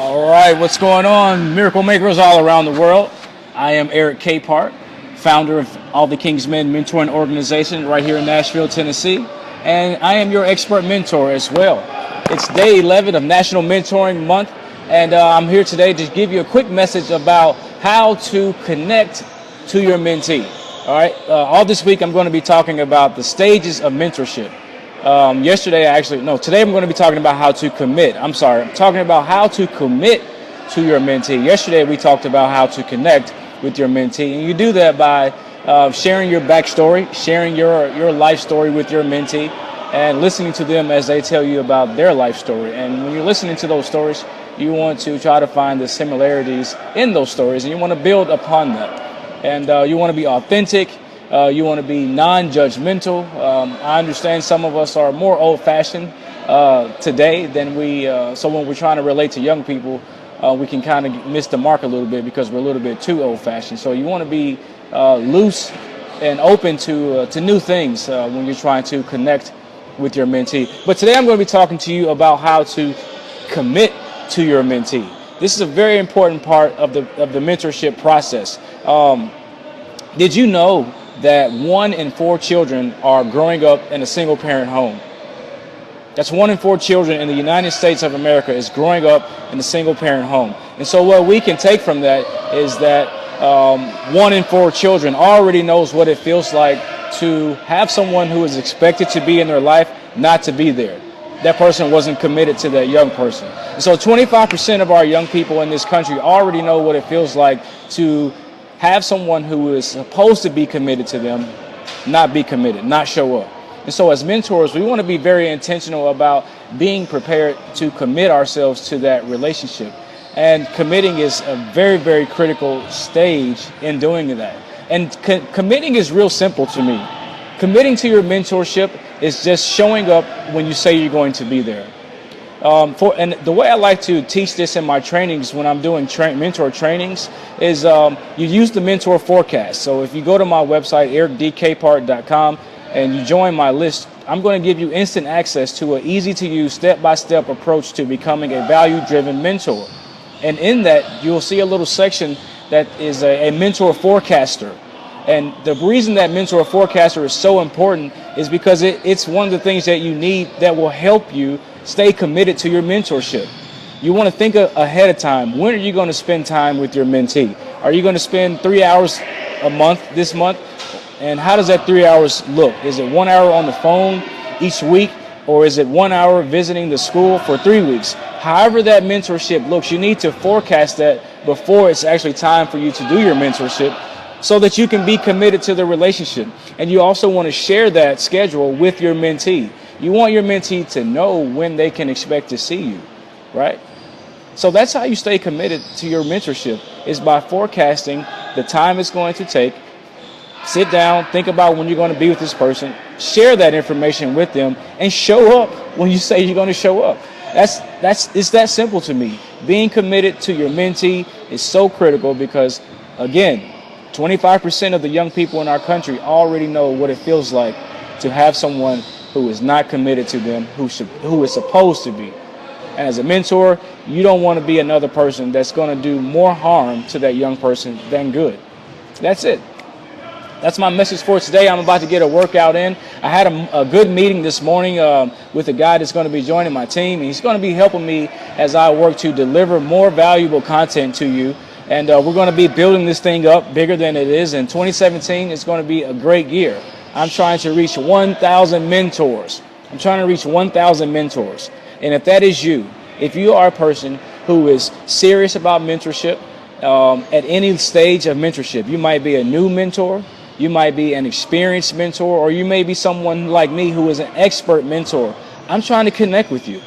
All right, what's going on, miracle makers all around the world? I am Eric Capehart, founder of All the King's Men Mentoring Organization right here in Nashville, Tennessee, and I am your expert mentor as well. It's day 11 of National Mentoring Month, and I'm here today to give you a quick message about how to connect to your mentee. All right, all this week I'm going to be talking about the stages of mentorship. Today I'm going to be talking about how to commit. I'm talking about how to commit to your mentee. Yesterday we talked about how to connect with your mentee, and you do that by sharing your backstory, sharing your life story with your mentee, and listening to them as they tell you about their life story. And when you're listening to those stories, you want to try to find the similarities in those stories, and you want to build upon that. And you want to be authentic. You want to be non-judgmental. I understand some of us are more old-fashioned today than so when we're trying to relate to young people, we can kind of miss the mark a little bit because we're a little bit too old-fashioned. So you want to be loose and open to new things when you're trying to connect with your mentee. But today I'm going to be talking to you about how to commit to your mentee. This is a very important part of the mentorship process. Did you know that 1 in 4 children are growing up in a single parent home? That's 1 in 4 children in the United States of America is growing up in a single parent home. And so what we can take from that is that 1 in 4 children already knows what it feels like to have someone who is expected to be in their life not to be there. That person wasn't committed to that young person. And so 25% of our young people in this country already know what it feels like to have someone who is supposed to be committed to them not be committed, not show up. And so as mentors, we want to be very intentional about being prepared to commit ourselves to that relationship. And committing is a very, very critical stage in doing that. And committing is real simple to me. Committing to your mentorship is just showing up when you say you're going to be there. And the way I like to teach this in my trainings when I'm doing mentor trainings is you use the mentor forecast. So if you go to my website, ericdkpart.com, and you join my list, I'm going to give you instant access to an easy-to-use, step-by-step approach to becoming a value-driven mentor. And in that, you'll see a little section that is a mentor forecaster. And the reason that mentor forecaster is so important is because it's one of the things that you need that will help you stay committed to your mentorship. You want to think ahead of time. When are you going to spend time with your mentee? Are you going to spend 3 hours a month this month? And how does that 3 hours look? Is it 1 hour on the phone each week? Or is it 1 hour visiting the school for 3 weeks? However that mentorship looks, you need to forecast that before it's actually time for you to do your mentorship so that you can be committed to the relationship. And you also want to share that schedule with your mentee. You want your mentee to know when they can expect to see you, right? So that's how you stay committed to your mentorship, is by forecasting the time it's going to take. Sit down, think about when you're going to be with this person, share that information with them, and show up when you say you're going to show up. It's that simple to me. Being committed to your mentee is so critical because, again, 25% of the young people in our country already know what it feels like to have someone who is not committed to them, who is supposed to be. And as a mentor, you don't want to be another person that's going to do more harm to that young person than good. That's it. That's my message for today. I'm about to get a workout in. I had a good meeting this morning with a guy that's going to be joining my team. And he's going to be helping me as I work to deliver more valuable content to you. And we're going to be building this thing up bigger than it is. In 2017, it's going to be a great year. I'm trying to reach 1,000 mentors. I'm trying to reach 1,000 mentors. And if that is you, if you are a person who is serious about mentorship, at any stage of mentorship, you might be a new mentor, you might be an experienced mentor, or you may be someone like me who is an expert mentor. I'm trying to connect with you.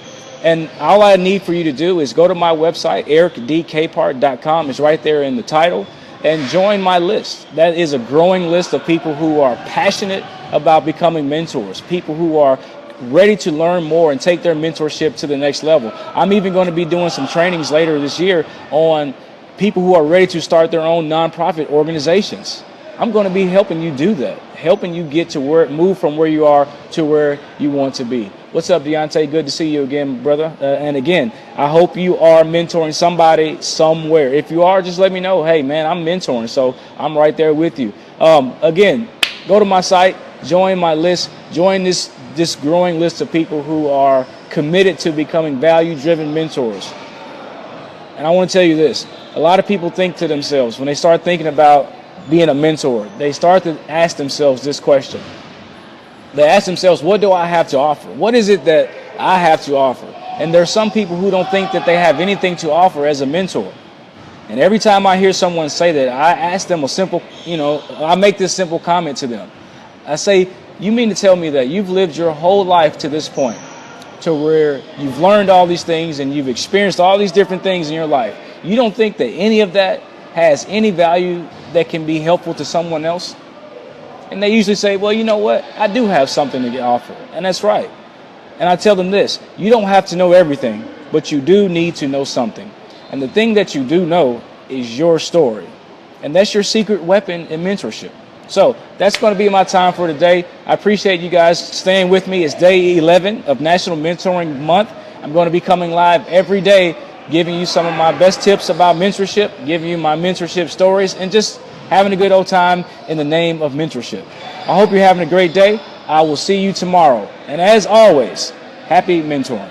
And all I need for you to do is go to my website, ericdkpart.com. It's right there in the title. And join my list. That is a growing list of people who are passionate about becoming mentors, people who are ready to learn more and take their mentorship to the next level. I'm even going to be doing some trainings later this year on people who are ready to start their own nonprofit organizations. I'm going to be helping you do that, helping you get to move from where you are to where you want to be. What's up, Deontay? Good to see you again, brother. And again, I hope you are mentoring somebody somewhere. If you are, just let me know. Hey, man, I'm mentoring, so I'm right there with you. Again, go to my site, join my list, join this growing list of people who are committed to becoming value-driven mentors. And I want to tell you this. A lot of people think to themselves, when they start thinking about being a mentor, they start to ask themselves this question. They ask themselves, what do I have to offer? What is it that I have to offer? And there's some people who don't think that they have anything to offer as a mentor. And every time I hear someone say that, I ask them a simple, I make this simple comment to them. I say, you mean to tell me that you've lived your whole life to this point, to where you've learned all these things and you've experienced all these different things in your life. You don't think that any of that has any value that can be helpful to someone else? And they usually say, well, you know what? I do have something to offer. And that's right. And I tell them this, you don't have to know everything, but you do need to know something. And the thing that you do know is your story. And that's your secret weapon in mentorship. So that's going to be my time for today. I appreciate you guys staying with me. It's day 11 of National Mentoring Month. I'm going to be coming live every day, giving you some of my best tips about mentorship, giving you my mentorship stories, and just having a good old time in the name of mentorship. I hope you're having a great day. I will see you tomorrow. And as always, happy mentoring.